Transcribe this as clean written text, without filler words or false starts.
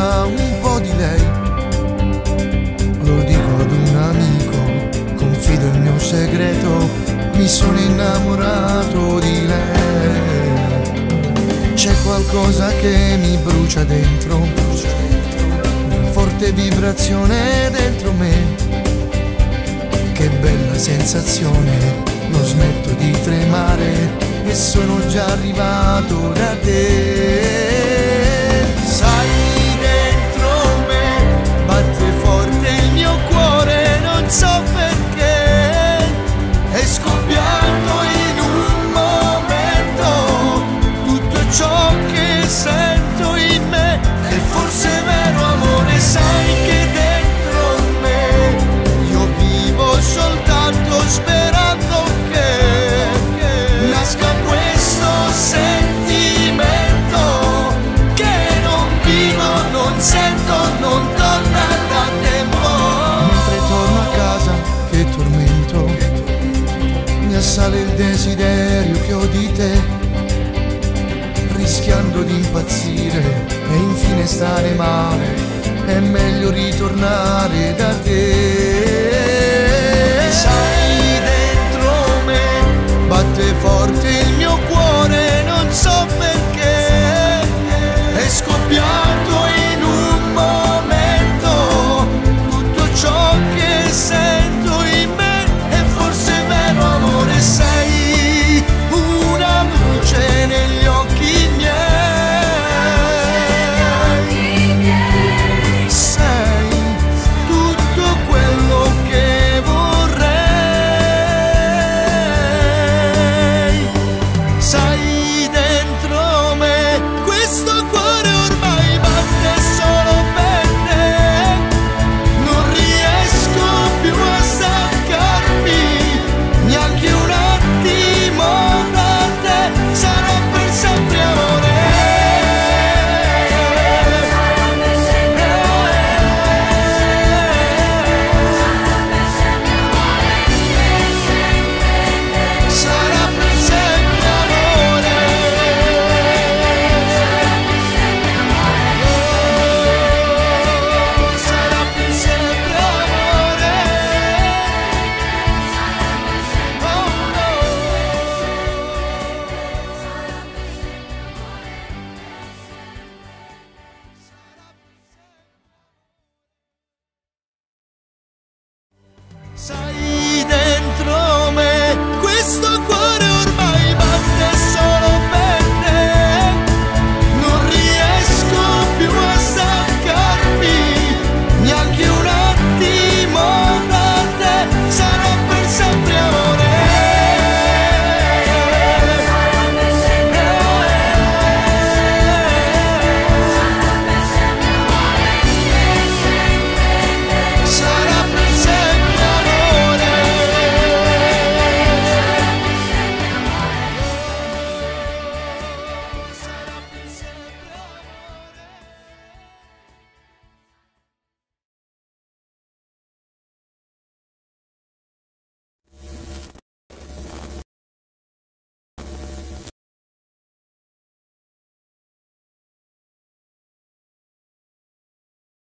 ancora un po' di lei. Lo dico ad un amico, confido il mio segreto, mi sono innamorato di lei. C'è qualcosa che mi brucia dentro, una forte vibrazione dentro me. Che bella sensazione, non smetto di tremare e sono già arrivato da te. Sai, dentro me batte forte il mio cuore, non so perché, è scoppiato in un momento tutto ciò che sento in me. E forse è vero amore, sai che dentro me io vivo soltanto sperando che nasca questo sentimento che non vivo, non sento, non torna da tempo. Mentre torno a casa che tormento, mi assale il desiderio che ho di te, rischiando di impazzire e infine stare male, è meglio ritornare da te.